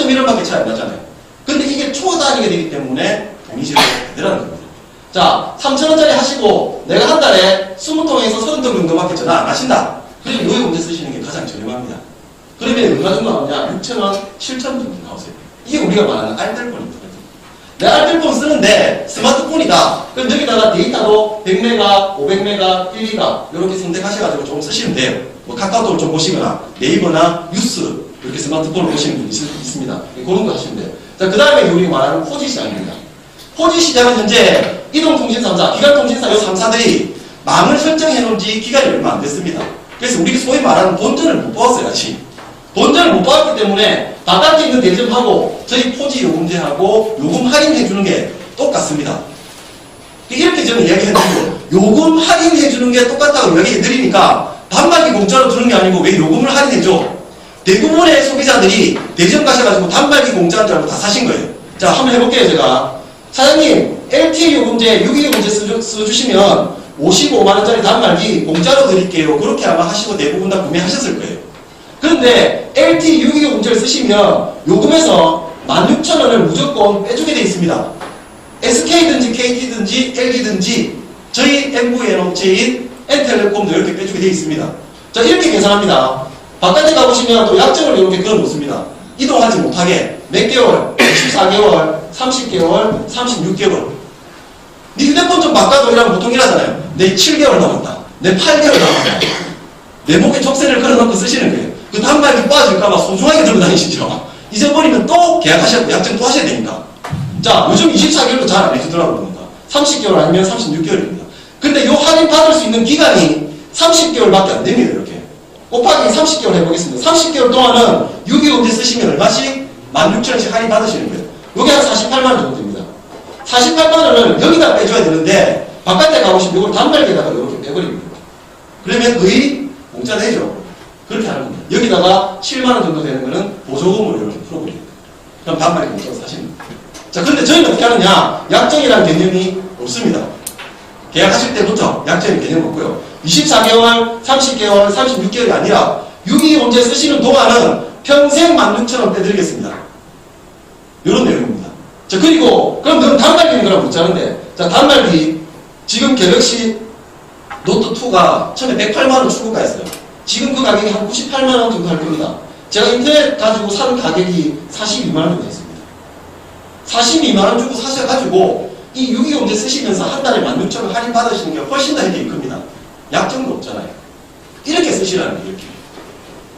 0.1원밖에 차이 안 나잖아요. 근데 이게 초 단위가 되기 때문에 돈이 제로 되라는 겁니다. 자, 3,000원짜리 하시고 내가 한 달에 20통에서 30통 정도밖에 전화 안 하신다. 그러면 요의 문제 쓰시는 게 가장 저렴합니다. 그러면 얼마 정도 나오냐? 6,000원, 7,000원 정도 나오세요. 이게 우리가 말하는 알뜰폰입니다. 내 알뜰폰 쓰는데 스마트폰이다. 그럼 여기다가 데이터도 100메가, 500메가, 1기가 이렇게 선택하셔가지고 좀 쓰시면 돼요. 뭐 카카오톡을 좀 보시거나 네이버나 뉴스 이렇게 스마트폰을 보시는 분이 있습니다. 그런 거 하시면 돼요. 자, 그 다음에 우리가 말하는 4G 시장입니다. 4G 시장은 현재 이동통신 3사, 기간통신사 요 3사들이 망을 설정해 놓은 지 기간이 얼마 안 됐습니다. 그래서 우리가 소위 말하는 본전을 못 뽑았어요, 아직. 본전을 못 받았기 때문에 바깥에 있는 대점하고 저희 4G 요금제하고 요금 할인해 주는 게 똑같습니다. 이렇게 저는 이야기해 드리고 요금 할인해 주는 게 똑같다고 이야기해 드리니까 단말기 공짜로 주는 게 아니고 왜 요금을 할인해 줘? 대부분의 소비자들이 대점 가셔가지고 단말기 공짜인 줄 알고 다 사신 거예요. 자, 한번 해볼게요, 제가. 사장님, LTE 요금제, 6.25 요금제 써주시면 55만원짜리 단말기 공짜로 드릴게요. 그렇게 아마 하시고 대부분 다 구매하셨을 거예요. 그런데 LTE 6.25 요금제를 쓰시면 요금에서 16,000원을 무조건 빼주게 되어 있습니다. SK든지 KT든지 LG든지 저희 MVN 업체인 N텔레콤도 이렇게 빼주게 되어 있습니다. 자, 이렇게 계산합니다. 바깥에 가보시면 또 약정을 이렇게 그어 놓습니다. 이동하지 못하게 몇 개월, 24개월, 30개월, 36개월. 네 휴대폰 좀 바꿔도 이러면 보통 이러잖아요. 내 7개월 남았다. 내 8개월 남았다. 내 목에 족쇄를 걸어놓고 쓰시는 거예요. 그 단말기 빠질까봐 소중하게 들고 다니시죠. 잊어버리면 또 계약하셔야, 약정 또 하셔야 되니까. 자, 요즘 24개월도 잘 안 해주더라고요. 보니까. 30개월 아니면 36개월입니다. 근데 요 할인 받을 수 있는 기간이 30개월밖에 안 됩니다. 이렇게. 곱하기 30개월 해보겠습니다. 30개월 동안은 6.25 요금제 쓰시면 얼마씩? 16,000원씩 할인 받으시는 거예요. 요게 한 48만원 정도 됩니다. 48만원을 여기다 빼줘야 되는데 바깥에 가보시면 이걸 단말기에다가 이렇게 빼버립니다. 그러면 거의 공짜 되죠. 그렇게 하는 겁니다. 여기다가 7만원 정도 되는 거는 보조금으로 이렇게 풀어버립니다. 그럼 단말기 공짜로 사시는 거예요. 자, 근데 저희는 어떻게 하느냐? 약정이라는 개념이 없습니다. 계약하실 때부터 약정의 개념 없고요. 24개월, 30개월, 36개월이 아니라 6.25 요금제 쓰시는 동안은 평생 16,000원 빼드리겠습니다. 이런 내용입니다. 자, 그리고 그럼 너는 단말기는 그럼 묻자는데, 자, 단말기 지금 갤럭시 노트2가 처음에 108만원 출고가였어요. 지금 그 가격이 한 98만원 정도 할 겁니다. 제가 인터넷 가지고 사는 가격이 42만원 정도 했습니다. 42만원 주고 사셔가지고 이 6.25 요금제 쓰시면서 한 달에 16,000원 할인 받으시는 게 훨씬 더 혜택이 큽니다. 약정도 없잖아요. 이렇게 쓰시라는 거예요, 이렇게.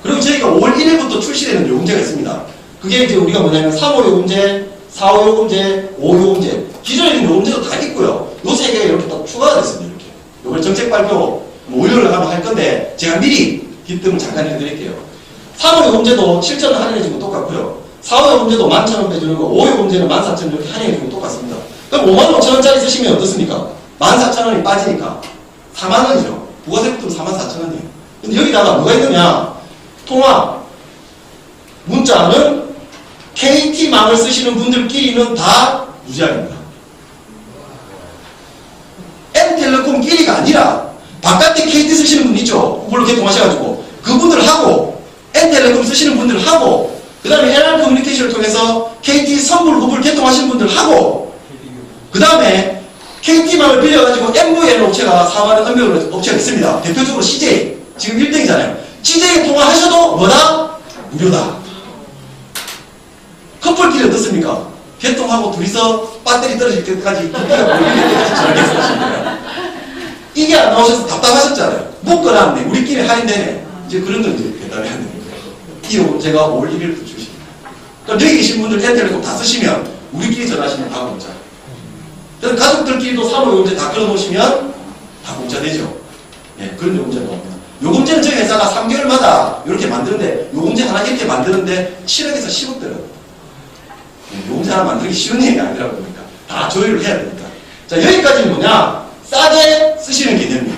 그리고 저희가 5월 1일부터 출시되는 요금제가 있습니다. 그게 이제 우리가 뭐냐면 3.5 요금제, 4.5 요금제, 5 요금제. 기존에 있는 요금제도 다 있고요. 요 세 개가 이렇게 또 추가가 됐습니다, 이렇게. 요걸 정책 발표 월요일에 가면 할 건데 제가 미리 뒷뜸을 잠깐 해드릴게요. 3.5 요금제도 7,000원 할인해주는 거 똑같고요. 4.5 요금제도 11,000원 빼주는 거, 5 요금제는 14,000원 이렇게 할인해주는 거 똑같습니다. 그럼 55,000원짜리 쓰시면 어떻습니까? 14,000원이 빠지니까 4만원이죠. 부가세부터 44,000원이에요. 근데 여기다가 뭐가 있느냐? 통화, 문자는 KT망을 쓰시는 분들끼리는 다 무제한입니다. N텔레콤끼리가 아니라 바깥에 KT 쓰시는 분 있죠? 그걸로 개통하셔가지고 그분들하고 N텔레콤 쓰시는 분들하고 그 다음에 NR커뮤니케이션을 통해서 KT 선불 후불 개통하시는 분들하고 그 다음에 KT망을 빌려가지고 MVN 업체가 사업하는 은별 업체가 있습니다. 대표적으로 CJ 지금 1등이잖아요. CJ 통화하셔도 뭐다? 무료다. 커플끼리 어떻습니까? 개통하고 둘이서 배터리 떨어질 때까지 이게 안 나오셔서 답답하셨잖아요. 묶어놨네. 우리끼리 할인되네. 이제 그런 건 이제 배달해야 되는 거예요. 이 제가 5월 1일부터 출시입니다. 그럼 여기 계신 분들 N텔레콤 다 쓰시면 우리끼리 전화하시면 다 공짜. 그래서 가족들끼리도 3.5 요금제 다 끌어놓으시면 다 공짜 되죠. 예, 그런 요금제가 나옵니다. 요금제는 저희 회사가 3개월마다 이렇게 만드는데 요금제 하나 이렇게 만드는데 7억에서 10억 들어요. 요금제 하나 만들기 쉬운 얘기 아니라고 보니까 다 조율을 해야 되니까. 자, 여기까지는 뭐냐? 싸게 쓰시는 개념이에요.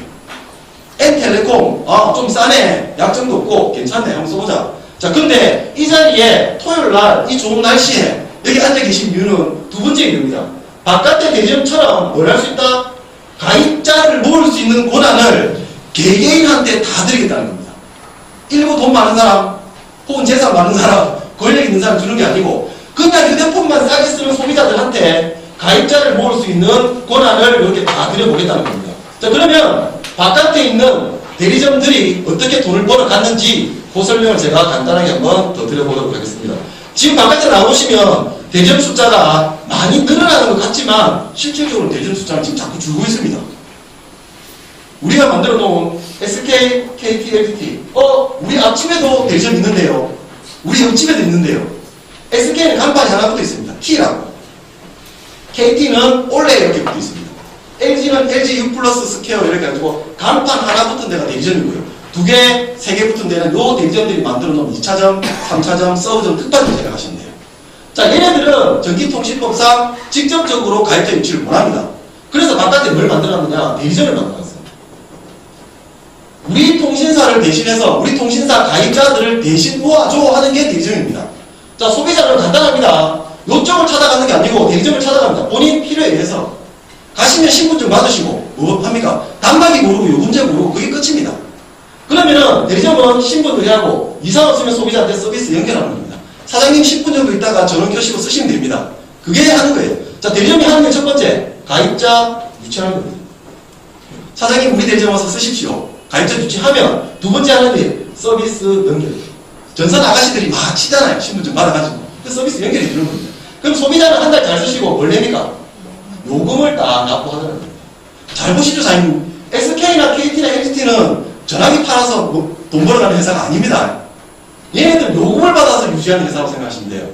N텔레콤 좀 싸네. 약정도 없고 괜찮네. 한번 써보자. 자, 근데 이 자리에 토요일날 이 좋은 날씨에 여기 앉아 계신 이유는 두 번째 이유입니다. 바깥의 대전처럼 뭘 할 수 있다? 가입자를 모을 수 있는 권한을 개개인한테 다 드리겠다는 겁니다. 일부 돈 많은 사람 혹은 재산 많은 사람 권력 있는 사람 주는 게 아니고 그냥 휴대폰만 싸게 쓰는 소비자들한테 가입자를 모을 수 있는 권한을 이렇게 다 드려보겠다는 겁니다. 자, 그러면 바깥에 있는 대리점들이 어떻게 돈을 벌어갔는지 그 설명을 제가 간단하게 한번 더 드려보도록 하겠습니다. 지금 바깥에 나오시면 대리점 숫자가 많이 늘어나는 것 같지만 실질적으로 대리점 숫자는 지금 자꾸 줄고 있습니다. 우리가 만들어 놓은 SK, KT, LT 우리 앞집에도 대리점 있는데요. 우리 옆집에도 있는데요. SK는 간판이 하나 붙어 있습니다. T라고. KT는 올레 이렇게 붙어 있습니다. LG는 LG U 플러스 스퀘어 이렇게 해가지고 간판 하나 붙은 데가 대리점이고요. 2개, 3개 붙은 데는 요 대리점들이 만들어 놓은 2차점, 3차점, 서브점 특판점 생각하시면 돼요. 자, 얘네들은 전기통신법상 직접적으로 가입자 유치를 못합니다. 그래서 바깥에 뭘 만들어놨느냐? 대리점을 만들어놨어요. 우리 통신사를 대신해서 우리 통신사 가입자들을 대신 모아줘 하는 게 대리점입니다. 자, 소비자는 간단합니다. 요쪽을 찾아가는 게 아니고 대리점을 찾아갑니다. 본인 필요에 의해서 가시면 신분증 받으시고 뭐 합니까? 단말기 모르고 요금제 모르고 그게 끝입니다. 그러면은 대리점은 신분 의뢰하고 이상 없으면 소비자한테 서비스 연결하는 겁니다. 사장님 10분 정도 있다가 전원 켜시고 쓰시면 됩니다. 그게 하는 거예요. 자, 대리점이 하는 게 첫 번째 가입자 유치하는 겁니다. 사장님 우리 대리점 와서 쓰십시오. 가입자 유치하면 두 번째 하는 게 서비스 연결. 전산 아가씨들이 막 치잖아요. 신분증 받아가지고. 그 서비스 연결해 주는 겁니다. 그럼 소비자는 한 달 잘 쓰시고 뭘 냅니까? 요금을 딱 납부하는 겁니다. 잘 보시죠, 사장님. SK나 KT나 LGT는 전화기 팔아서 뭐 돈 벌어가는 회사가 아닙니다. 얘네들 요금을 받아서 유지하는 회사라고 생각하시면 돼요.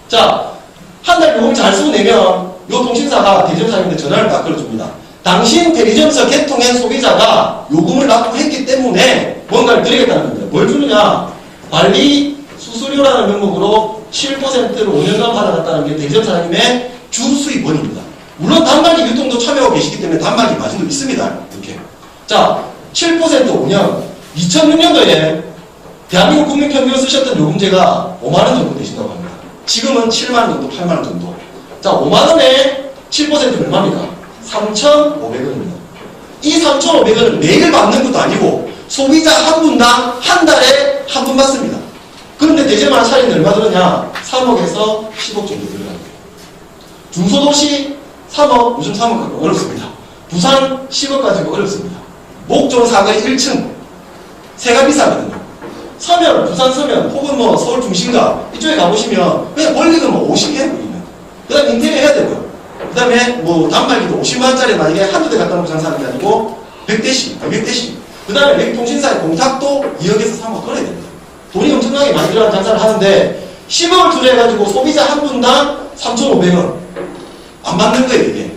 자, 한 달 요금 잘 쓰고 내면 요 통신사가 대리점 사장님한테 전화를 딱 걸어줍니다. 당신 대리점에서 개통한 소비자가 요금을 납부했기 때문에 뭔가를 드리겠다는 겁니다. 뭘 주느냐? 관리 수수료라는 명목으로 7%를 5년간 받아갔다는 게 대리점 사장님의 주 수입원입니다. 물론 단말기 유통도 참여하고 계시기 때문에 단말기 마진도 있습니다. 이렇게. 자, 7% 5년. 2006년도에 대한민국 국민 평균 쓰셨던 요금제가 5만원 정도 되신다고 합니다. 지금은 7만원 정도, 8만원 정도. 자, 5만원에 7%는 얼마입니까? 3,500원입니다. 이 3,500원을 매일 받는 것도 아니고 소비자 한 분당 한 달에 한 분 받습니다. 그런데 대리점 하나 차리는 얼마 들었냐? 3억에서 10억 정도 들어가요. 중소도시 3억, 요즘 3억 갖고 어렵습니다. 부산 10억 가지고 어렵습니다. 목종 사거리 1층 세가 비싸거든요. 서면, 부산 서면, 혹은 뭐 서울 중심가 이쪽에 가보시면 그냥 권리금 뭐 50개 보이면 그 다음에 인테리어 해야 되고요. 그 다음에 뭐 단말기도 50만원짜리 만약에 한두 대 갖다 놓고 장사하는 게 아니고 100대씩, 200대씩. 그 다음에 맥통신사의 공탁도 2억에서 3억 걸어야 됩니다. 돈이 엄청나게 많이 들어가는 장사를 하는데 10억을 투자해가지고 소비자 한 분당 3,500원 안 받는 거예요 이게.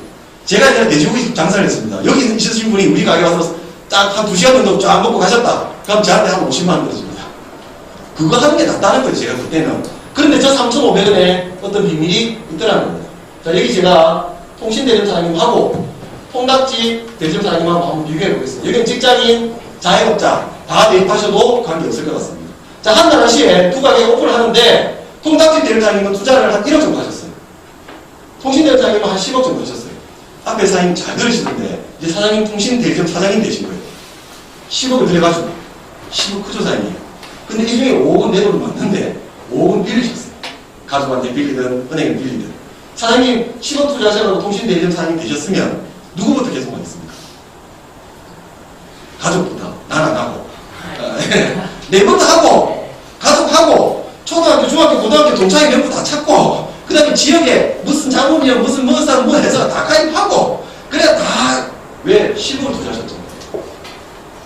제가 이제 돼지고기 장사를 했습니다. 여기 있으신 분이 우리 가게 와서 딱 한 2시간 정도 쫙 먹고 가셨다. 그럼 저한테 한 50만원 들어줍니다. 그거 하는 게 낫다는 거예요 제가 그때는. 그런데 저 3,500원에 어떤 비밀이 있더라는 겁니다. 자, 여기 제가 통신대리점 사장님하고 통닭집 대리점 사장님하고 한번 비교해 보겠습니다. 여기는 직장인, 자영업자 다 대입하셔도 관계없을 것 같습니다. 자, 한 달 시에 두 가게 오픈을 하는데 통닭집 대리점 사장님은 투자를 한 1억 정도 하셨어요. 통신대리점 사장님은 한 10억 정도 하셨어요. 앞에 사장님 잘 들으시던데 이제 사장님 통신 대리점 사장님 되신 거예요. 10억을 들여가지고 10억 크죠 사장님. 근데 이 중에 5억은 내 돈을 맞는데 5억은 빌리셨어요. 가족한테 빌리든 은행에 빌리든. 사장님 10억 투자하셔서 통신 대리점 사장님 되셨으면 누구부터 계속하겠습니까? 가족부터. 난 안 하고. 내부터 하고 가족하고 초등학교, 중학교, 고등학교 동창회 명부 다 찾고 그 다음에 지역에 무슨 장모님 무슨 사람 뭐 해서 다 가입하고 그래야 다 왜 10억을 투자하셨죠?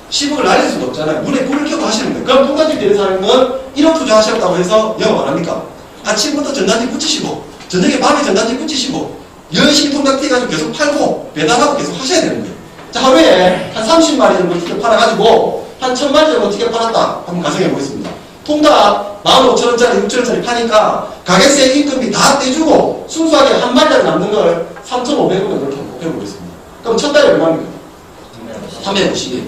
10억을 날릴 수도 없잖아요. 문에 불을 켜고 하시는 거예요. 그럼 통닭집 되는 사람은 1억 투자하셨다고 해서 영업 안 합니까? 아침부터 전단지 붙이시고 저녁에 밤에 전단지 붙이시고 열심히 통닭 해가지고 계속 팔고 배달하고 계속 하셔야 되는 거예요. 자, 하루에 한 30마리 정도 티켓 팔아가지고 한 1000마리 정도 티켓 팔았다. 한번 가정해 보겠습니다. 통닭 15,000원짜리 6,000원짜리 파니까 가게세 인건비 다 떼주고 순수하게 한 마리라도 남는 걸 3,500원을 그렇게 해보겠습니다. 그럼 첫 달에 얼마입니까? 350일.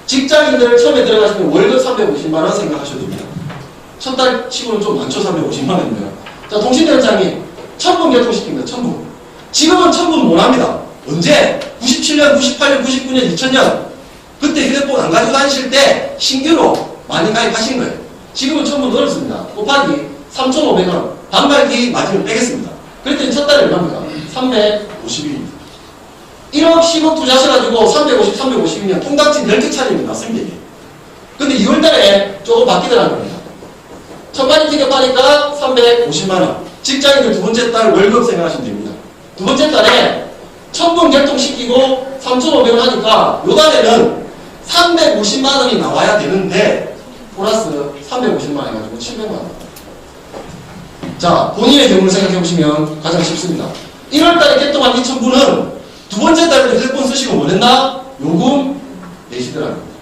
직장인들 처음에 들어가시면 월급 350만원 생각하셔도 됩니다. 첫 달 치고는 좀 많죠. 350만원이면. 자, 통신대리점이 1000분 개통시킵니다. 1000분. 지금은 1000분 못합니다. 언제? 97년, 98년, 99년, 2000년 그때 휴대폰 안 가지고 다니실 때 신규로 많이 가입하신 거예요. 지금은 1000분 어렵습니다. 곱하기 3,500원. 단말기 마진을 빼겠습니다. 그랬더니 첫 달에 얼마입니까? 350일입니다. 1억 10억 투자하셔가지고 350, 350이면 통닭집 10개 차리는 게 맞습니다. 이게. 근데 2월달에 조금 바뀌더라는 겁니다. 천만원 티켓 파니까 350만원. 직장인들 두 번째 달 월급 생각하시면 됩니다. 두 번째 달에 1000분 결통시키고 3,500원 하니까 요 달에는 350만원이 나와야 되는데 플러스 350만원 해가지고 700만원. 자, 본인의 경우를 생각해보시면 가장 쉽습니다. 1월달에 개통한 2,000분은 두 번째 달에 휴대폰 쓰시고 뭐 했나? 요금 내시더라는 겁니다.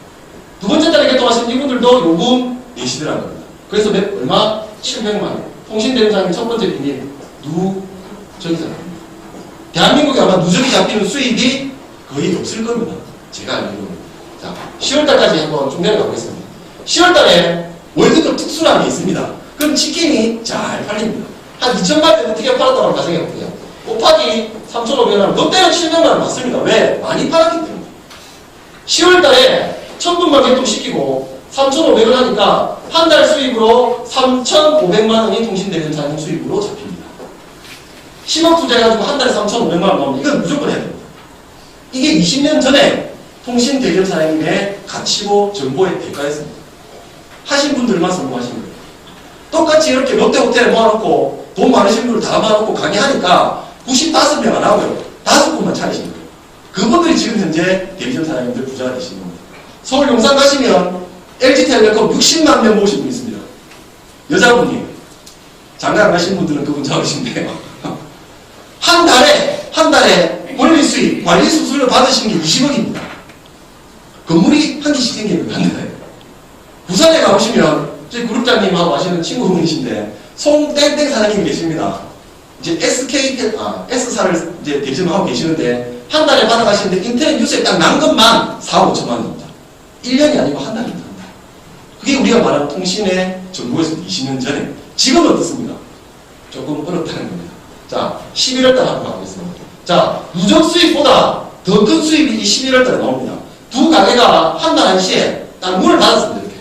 두 번째 달에 개통하신 이분들도 요금 내시더라는 겁니다. 그래서 얼마? 700만원. 통신대행사의 첫 번째 비밀, 누적이잖아요. 대한민국에 아마 누적이 잡히는 수입이 거의 없을 겁니다. 제가 알기로는. 자, 10월달까지 한번 쭉 내려가 보겠습니다. 10월달에 월드컵 특수한 게 있습니다. 그럼 치킨이 잘 팔립니다. 한 2,000만 원 티켓 팔았다고 가정해볼게요. 곱하기 3,500원, 롯데는 700만원 맞습니다. 왜? 많이 팔았기 때문에. 10월달에 1000분만 개통시키고 3,500원 하니까 한 달 수입으로 3,500만원이 통신대전사님 수입으로 잡힙니다. 10억 투자해가지고 한 달에 3,500만원 나오면 이건 무조건 해야 됩니다. 이게 20년 전에 통신대전사님의 가치고 정보의 대가였습니다. 하신 분들만 성공하신 거예요. 똑같이 이렇게 롯데호텔에 모아놓고 돈 많으신 분을 다 모아놓고 강의하니까 95명 안 하고요. 5분만 차리신 거예요. 그분들이 지금 현재 대리점 사장님들 부자가 되시는 겁니다. 서울 용산 가시면 LG텔레콤 60만 명 모으신 분 있습니다. 여자분이. 장가 안 가신 분들은 그분 잡으신데요. 한 달에 권리 수익, 관리 수수료 받으신 게 20억입니다. 건물이 한 개씩 생기는 거예요. 한 달에. 부산에 가보시면 저희 그룹장님하고 아시는 친구분이신데 송땡땡 사장님이 계십니다. 이제 S사를 이제 대리점하고 계시는데 한 달에 받아가시는데 인터넷 뉴스에 딱 난 것만 4, 5천만 원입니다. 1년이 아니고 한 달입니다. 그게 우리가 말하는 통신의 정보에서 20년 전에. 지금은 어떻습니까? 조금 어렵다는 겁니다. 자, 11월달 한번 가보겠습니다. 자, 누적 수입보다 더 큰 수입이 11월달에 나옵니다. 두 가게가 한 달 한시에 딱 문을 닫았습니다. 이렇게.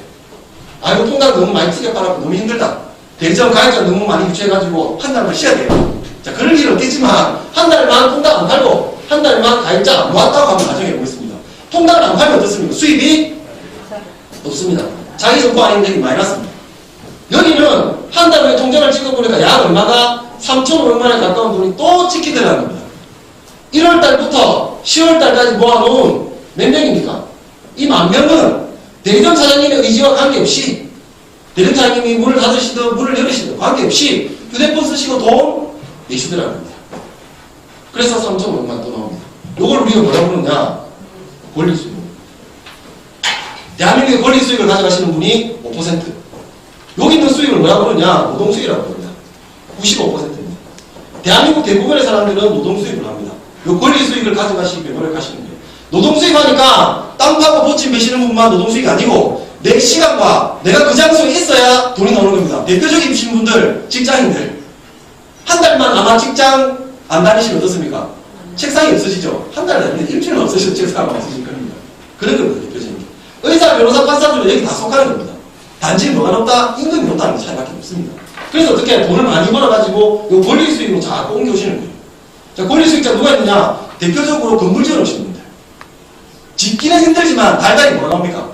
아이고, 통닭 너무 많이 튀겨 팔았고 너무 힘들다. 대리점 가격자 너무 많이 유치해가지고 한 달만 쉬어야 돼요. 자, 그럴 일은 없겠지만 한 달만 통닭 안 팔고 한 달만 가입자 모았다고 한번 가정해보겠습니다. 통닭을 안 팔면 어떻습니까? 수입이 없습니다. 자기 정보 아닌데 마이너스입니다. 여기는 한 달 후에 통장을 찍어보니까 약 얼마가 3,500만원에 가까운 돈이 또 찍히더라는 겁니다. 1월달부터 10월달까지 모아놓은 몇 명입니까? 이 10,000명은 대리점 사장님의 의지와 관계없이 대리점 사장님이 문을 닫으시든 문을 열으시든 관계없이 휴대폰 쓰시고 돈 내시더라는 겁니다. 그래서 3,500만 또 나옵니다. 요걸 우리가 뭐라고 부르냐? 권리수입. 대한민국의 권리수익을 가져가시는 분이 5%. 여기 있는 수익을 뭐라고 부르냐? 노동수익이라고 부릅니다. 95%입니다. 대한민국 대부분의 사람들은 노동수익을 합니다. 요 권리수익을 가져가시기 위해 노력하시는 거예요. 노동수익 하니까 땅 파고 보침 베시는 분만 노동수익이 아니고 내 시간과 내가 그 장소에 있어야 돈이 나오는 겁니다. 대표적인 분들, 직장인들. 한 달만 아마 직장 안 다니시면 어떻습니까? 책상이 없으시죠? 한 달 다니면 일주일 없으시죠? 책상 없으실 겁니다. 그런 겁니다. 대표적인 게. 의사, 변호사, 판사들은 여기 다 속하는 겁니다. 단지 뭐가 높다? 임금이 높다는 차이밖에 없습니다. 그래서 어떻게 돈을 많이 벌어가지고 이 권리 수익으로 자꾸 옮겨오시는 거예요. 자, 권리 수익자 누가 있느냐? 대표적으로 건물 지어놓으시는 분들. 짓기는 힘들지만 달달이 뭐가 나옵니까?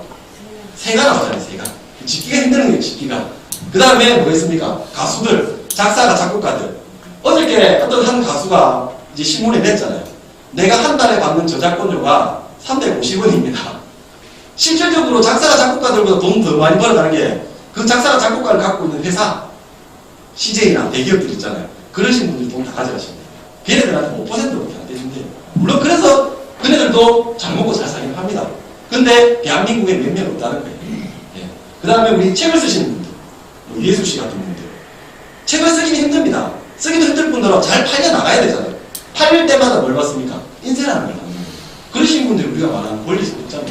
새가 나오잖아요, 새가. 짓기가 힘드는 거예요, 짓기가. 그 다음에 뭐 있습니까? 가수들, 작사가, 작곡가들. 어저께 어떤 한 가수가 이제 신문에 냈잖아요. 내가 한 달에 받는 저작권료가 350원입니다. 실질적으로 작사가, 작곡가들보다 돈 더 많이 벌어가는 게 그 작사가, 작곡가를 갖고 있는 회사, CJ나 대기업들 있잖아요. 그러신 분들이 돈 다 가져가십니다. 걔네들한테 5%밖에 안 되는데. 물론 그래서 그네들도 잘 먹고 잘 살긴 합니다. 근데 대한민국에 몇 명 없다는 거예요. 예. 그 다음에 우리 책을 쓰시는 분들, 뭐 이예수 씨 같은 분들. 책을 쓰기는 힘듭니다. 쓰기도 힘들 뿐더러 잘 팔려 나가야 되잖아요. 팔릴 때마다 뭘 받습니까? 인쇄라는 걸 받는 거예요. 그러신 분들이 우리가 말하는 권리수 있잖아요.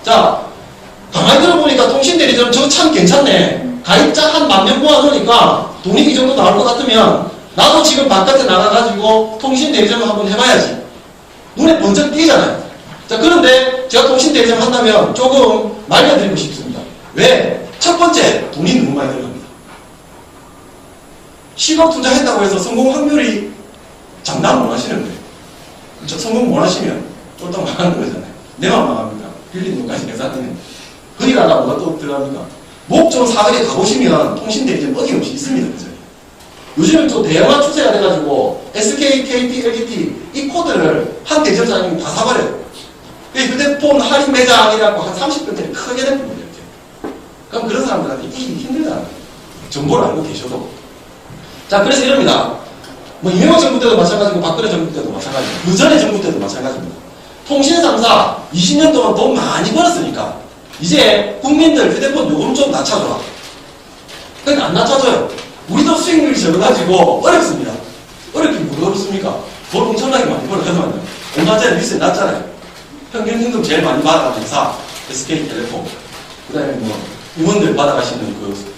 자, 가만히 들어보니까 통신대리점 저거 참 괜찮네. 가입자 한 10,000명 모아놓으니까 돈이 이 정도 나올 것 같으면 나도 지금 바깥에 나가가지고 통신대리점을 한번 해봐야지. 눈에 번쩍 띄잖아요. 자, 그런데 제가 통신대리점 한다면 조금 말려드리고 싶습니다. 왜? 첫 번째, 돈이 너무 많이 들어갑니다. 10억 투자했다고 해서 성공 확률이 장담 못 하시는 거예요. 저 성공 못 하시면 쫄딱 망하는 거잖아요. 내만 망합니까? 빌린 돈까지 계산하면. 거기다가 뭐가 또 들어갑니까? 목적 사거리에 가보시면 통신대 이제 어김없이 있습니다. 그죠? 요즘은 또 대형화 추세가 돼가지고 SK, KT, LGT 이 코드를 한 대전사님이 다 사버려요. 휴대폰 할인 매장이라고 한 30%를 크게 냅니다. 이렇게. 그럼 그런 사람들한테 이기기 힘들다는 거예요. 정보를 알고 계셔도. 자, 그래서 이럽니다. 뭐 이명박 정부 때도 마찬가지고 박근혜 정부 때도 마찬가지고 그 전에 정부 때도 마찬가지입니다. 통신 3사 20년 동안 돈 많이 벌었으니까 이제 국민들 휴대폰 요금 좀 낮춰줘라. 그러니까 안 낮춰줘요. 우리도 수익률이 적어가지고 어렵습니다. 어렵긴 뭐가 어렵습니까? 돈 엄청나게 많이 벌어가지고요. 얼마 전에 뉴스에 났잖아요. 평균 임금 제일 많이 받아가는 회사 SK텔레콤. 그 다음에 뭐 의원들 받아가시는 그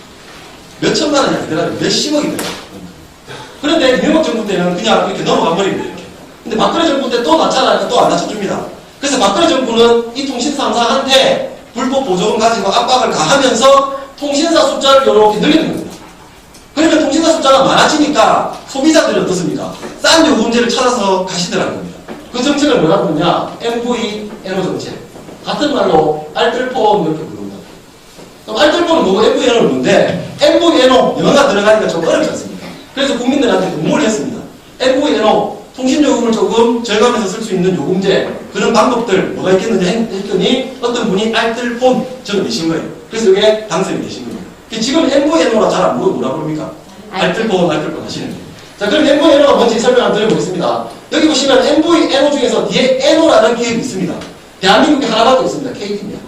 몇천만 원이 아니더라도 몇십억이더라고요. 그런데 이명박 정부 때는 그냥 이렇게 넘어가 버립니다. 이렇게. 근데 박근혜 정부 때 또 낮춰라니까 또 안 낮춰줍니다. 그래서 박근혜 정부는 이 통신 3사한테 불법 보조금 가지고 압박을 가하면서 통신사 숫자를 이렇게 늘리는 겁니다. 그러면 통신사 숫자가 많아지니까 소비자들이 어떻습니까? 싼 요금제를 찾아서 가시더라는 겁니다. 그 정책을 뭐라고 하느냐? MV, NO 정책. 같은 말로 알뜰폰 이렇게 부릅니다. 그럼 알뜰폰은 뭐고 MV, NO는 뭔데? MV, NO 영어가 들어가니까 좀 어렵지 않습니까? 그래서 국민들한테 공모를 했습니다. MV, NO 통신요금을 조금 절감해서 쓸 수 있는 요금제 그런 방법들 뭐가 있겠느냐 했더니 어떤 분이 알뜰폰 적어내신 거예요. 그래서 이게 당선이 되신 겁니다. 지금 MV, NO라 잘 안 부르고 뭐라 부릅니까? 알뜰폰 하시는 거예요. 자, 그럼 MV, NO가 뭔지 설명 한번 드려보겠습니다. 여기 보시면 MV, NO 중에서 뒤에 NO라는 기업이 있습니다. 대한민국에 하나밖에 없습니다. KT입니다.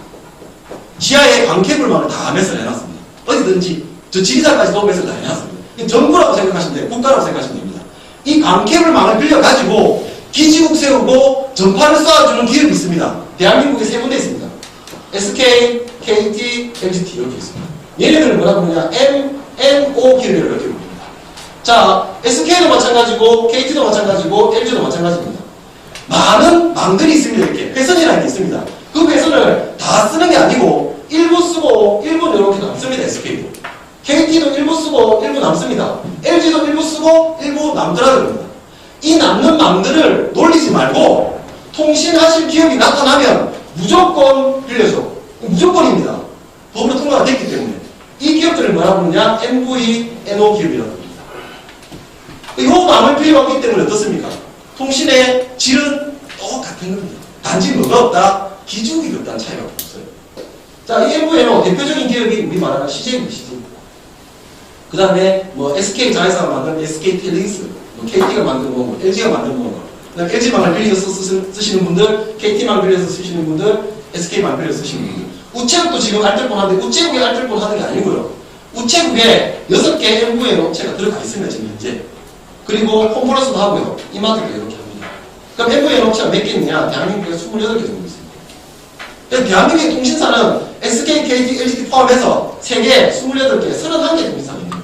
지하에 광케이블망을 다 매설 해놨습니다. 어디든지 저 지리산까지도 매설 다 해놨습니다. 정부라고 생각하시면 돼요. 국가라고 생각하시면 됩니다. 이 광케이블망을 빌려가지고 기지국 세우고 전파를 쏴주는 기업이 있습니다. 대한민국에 3군데 있습니다. SK, KT, LGT 이렇게 있습니다. 얘네들은 뭐라고 부르냐? MNO 기업이라고 이렇게 부릅니다. 자, SK도 마찬가지고 KT도 마찬가지고 LG도 마찬가지입니다. 많은 망들이 있습니다. 이렇게 회선이라는 게 있습니다. 그 회선을 다 쓰는 게 아니고 일부 쓰고 일부는 이렇게 남습니다. SK도. KT도 일부 쓰고 일부 남습니다. LG도 일부 쓰고 일부 남더라는 겁니다. 이 남는 망들을 놀리지 말고 통신하실 기업이 나타나면 무조건 빌려줘. 무조건입니다. 법으로 통과가 됐기 때문에. 이 기업들을 뭐라고 부르냐? MV, NO 기업이라고 합니다. 이 망을 빌려왔기 때문에 어떻습니까? 통신의 질은 똑같은 겁니다. 단지 뭐가 없다? 기죽이 없다는 차이가 없어요. 자, 이 MV, NO 대표적인 기업이 우리 말하는 CJ입니다. CJ. 그 다음에 뭐 SK 자회사가 만든 SK 텔레기스, 뭐 KT가 만든 거, 뭐 LG가 만든 거, 그다음 LG망을 빌려서 쓰시는 분들, KT망 빌려서 쓰시는 분들, SK망 빌려서 쓰시는 분들. 우체국도 지금 알뜰폰 하는데 우체국에 알뜰폰 하는 게 아니고요. 우체국에 6개 MVN 업체가 들어가 있습니다. 지금 현재. 그리고 홈플러스도 하고요. 이마트도 이렇게 합니다. 그럼 MVN 업체가 몇 개 있느냐? 대한민국에 28개 정도 있습니다. 대한민국의 통신사는 SK, KT, LGT 포함해서 3개, 28개, 31개 통신사가 있는 겁니다.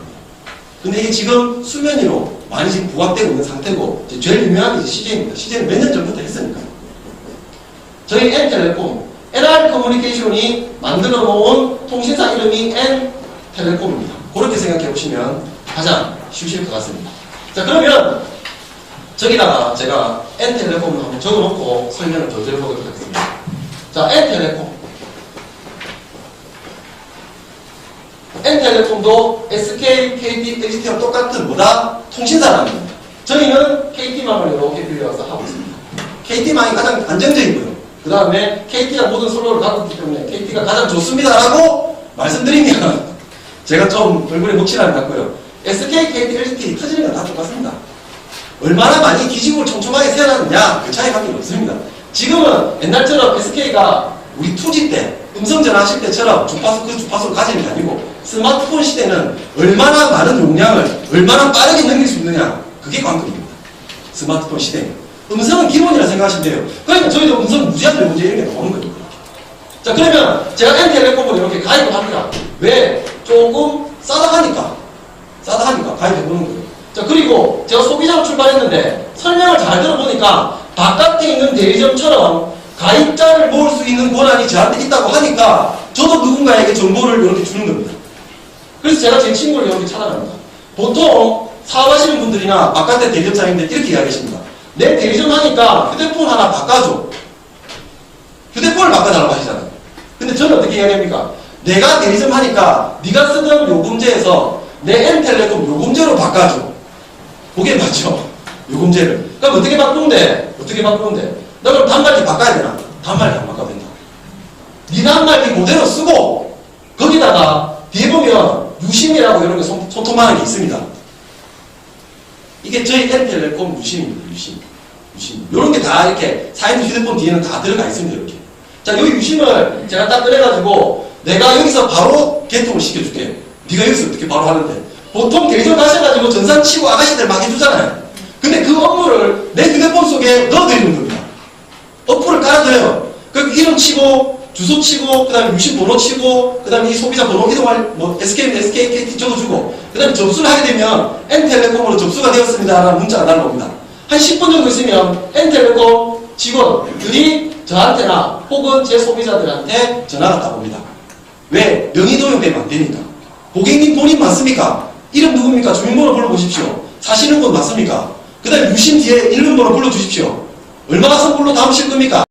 근데 이게 지금 수면 위로 많이 지금 부각되고 있는 상태고, 제일 유명한 게 CJ입니다. CJ는 몇 년 전부터 했으니까요. 저희 N텔레콤, NR커뮤니케이션이 만들어 놓은 통신사 이름이 N텔레콤입니다. 그렇게 생각해 보시면 가장 쉬우실 것 같습니다. 자, 그러면 저기다가 제가 N텔레콤을 한번 적어놓고 설명을 더 드려보도록 하겠습니다. 자, N텔레콤도 SK, KT, LGT와 똑같은 뭐다? 통신사라는 겁니다. 저희는 KT망을 이렇게 빌려와서 하고 있습니다. KT망이 가장 안정적이고요. 그 다음에 KT가 모든 선로를 갖고 있기 때문에 KT가 가장 좋습니다라고 말씀드리면 제가 좀 얼굴에 묵시라는 것 같고요. SK, KT, LGT 터지는 건 다 똑같습니다. 얼마나 많이 기지국을 촘촘하게 세워놨느냐 그 차이밖에 없습니다. 지금은 옛날처럼 SK가 우리 2G 때 음성전화 하실 때처럼 주파수를 가지는 게 아니고 스마트폰 시대는 얼마나 많은 용량을 얼마나 빠르게 넘길 수 있느냐 그게 관건입니다. 스마트폰 시대는 음성은 기본이라 생각하시면 돼요. 그러니까 저희도 음성 무제한 요금제 이런 게 나오는 거예요. 자, 그러면 제가 N텔레콤을 이렇게 가입을 합니다. 왜? 조금 싸다 하니까 가입해보는 거예요. 자, 그리고 제가 소비자로 출발했는데 설명을 잘 들어보니까 바깥에 있는 대리점처럼 가입자를 모을 수 있는 권한이 저한테 있다고 하니까 저도 누군가에게 정보를 이렇게 주는 겁니다. 그래서 제가 제 친구를 이렇게 찾아갑니다. 보통 사업하시는 분들이나 바깥에 대리점장님들 이렇게 이야기하십니다. 내 대리점 하니까 휴대폰 하나 바꿔줘. 휴대폰을 바꿔달라고 하시잖아요. 근데 저는 어떻게 이야기합니까? 내가 대리점 하니까 네가 쓰던 요금제에서 내 N텔레콤 요금제로 바꿔줘. 그게 맞죠? 요금제를. 그럼 어떻게 바꾸는데? 어떻게 바꾸는데? 나 그럼 단말기 바꿔야 되나? 단말기 안 바꿔도 된다. 네 단말기 그대로 쓰고 거기다가 뒤에 보면 유심이라고 이런 게 손톱만한 게 있습니다. 이게 저희 N텔레콤 유심입니다. 유심. 이런 게 다 이렇게 사인 휴대폰 뒤에는 다 들어가 있습니다. 이렇게. 자, 여기 유심을 제가 딱 꺼내가지고 내가 여기서 바로 개통을 시켜줄게. 네가 여기서 어떻게 바로 하는데. 보통 대리점 가셔가지고 전산 치고 아가씨들 막 해주잖아요. 근데 그 업무를 내 휴대폰 속에 넣어드리는 겁니다. 어플을 깔아줘요. 그 이름 치고, 주소 치고, 그 다음에 유심 번호 치고, 그 다음에 이 소비자 번호 이동할, 뭐, SKT 적어주고, 그 다음에 접수를 하게 되면 N텔레콤으로 접수가 되었습니다. 라는 문자가 날라옵니다. 한 10분 정도 있으면 N텔레콤 직원들이 저한테나 혹은 제 소비자들한테 전화가 딱 옵니다. 왜? 명의 도용되면 안 되니까. 고객님 본인 맞습니까? 이름 누굽니까? 주민번호 불러보십시오. 사시는 곳 맞습니까? 그 다음에 유심 뒤에 일름번호 불러주십시오. 얼마나 선불로 담으실 겁니까?